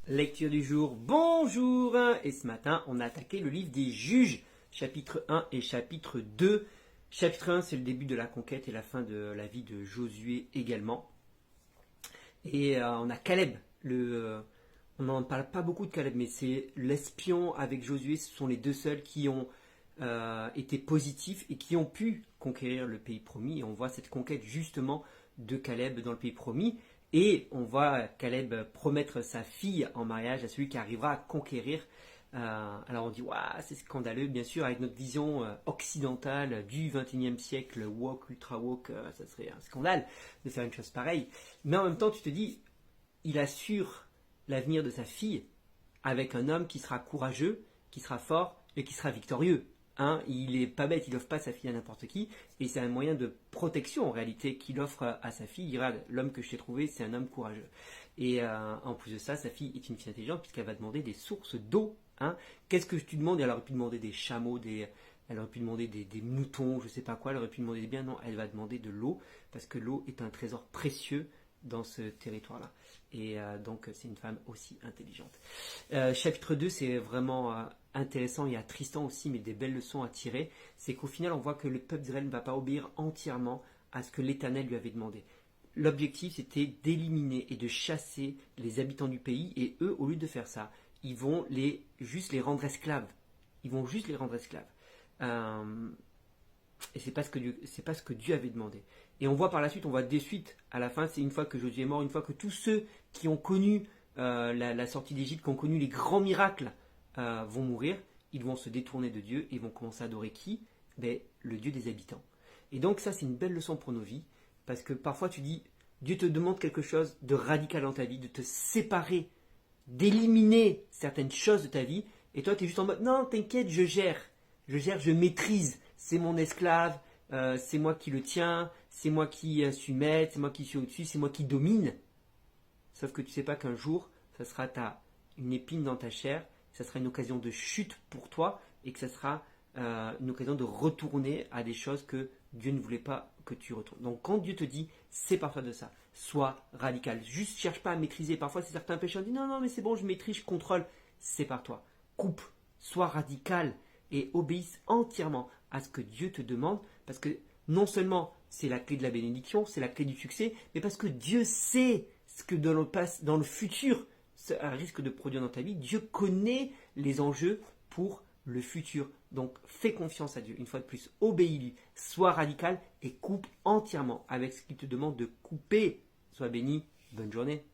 Lecture du jour, bonjour. Et ce matin, on a attaqué le livre des Juges, chapitre 1 et chapitre 2. Chapitre 1, c'est le début de la conquête et la fin de la vie de Josué également. Et on a Caleb, on n'en parle pas beaucoup de Caleb, mais c'est l'espion avec Josué, ce sont les deux seuls qui ont été positifs et qui ont pu conquérir le pays promis. Et on voit cette conquête justement de Caleb dans le pays promis. Et on voit Caleb promettre sa fille en mariage à celui qui arrivera à conquérir. Alors on dit, waouh, c'est scandaleux, bien sûr, avec notre vision occidentale du 21e siècle, woke, ultra woke, ça serait un scandale de faire une chose pareille. Mais en même temps, tu te dis, il assure l'avenir de sa fille avec un homme qui sera courageux, qui sera fort et qui sera victorieux. Il est pas bête, il offre pas sa fille à n'importe qui, et c'est un moyen de protection en réalité qu'il offre à sa fille. Il dira, l'homme que je t'ai trouvé, c'est un homme courageux. Et en plus de ça, sa fille est une fille intelligente puisqu'elle va demander des sources d'eau. Qu'est-ce que tu demandes? Elle aurait pu demander des chameaux, elle aurait pu demander des moutons, je sais pas quoi, elle aurait pu demander des biens. Non, elle va demander de l'eau parce que l'eau est un trésor précieux dans ce territoire-là. Et donc c'est une femme aussi intelligente. Chapitre 2, c'est vraiment intéressant et attristant aussi, mais des belles leçons à tirer. C'est qu'au final, on voit que le peuple d'Israël ne va pas obéir entièrement à ce que l'Éternel lui avait demandé. L'objectif, c'était d'éliminer et de chasser les habitants du pays, et eux, au lieu de faire ça, ils vont juste les rendre esclaves. Ils vont juste les rendre esclaves. Et c'est pas ce que Dieu avait demandé. Et on voit par la suite, on voit des suites à la fin, c'est une fois que Josué est mort, une fois que tous ceux qui ont connu la sortie d'Égypte, qui ont connu les grands miracles, vont mourir, ils vont se détourner de Dieu et vont commencer à adorer qui? Le Dieu des habitants. Et donc ça, c'est une belle leçon pour nos vies, parce que parfois tu dis, Dieu te demande quelque chose de radical dans ta vie, de te séparer, d'éliminer certaines choses de ta vie, et toi tu es juste en mode, non, t'inquiète, je gère, je maîtrise, c'est mon esclave, c'est moi qui le tiens, c'est moi qui suis maître, c'est moi qui suis au-dessus, c'est moi qui domine. Sauf que tu ne sais pas qu'un jour, ça sera une épine dans ta chair, ça sera une occasion de chute pour toi, et que ça sera une occasion de retourner à des choses que Dieu ne voulait pas que tu retournes. Donc quand Dieu te dit, c'est parfois de ça, sois radical. Juste cherche pas à maîtriser. Parfois c'est certains péchés, on dit non, mais c'est bon, je maîtrise, je contrôle. C'est par toi. Coupe, sois radical et obéisse entièrement à ce que Dieu te demande, parce que non seulement c'est la clé de la bénédiction, c'est la clé du succès, mais parce que Dieu sait ce que dans le futur ça risque de produire dans ta vie. Dieu connaît les enjeux pour le futur. Donc fais confiance à Dieu. Une fois de plus, obéis-lui, sois radical et coupe entièrement avec ce qu'il te demande de couper. Sois béni, bonne journée.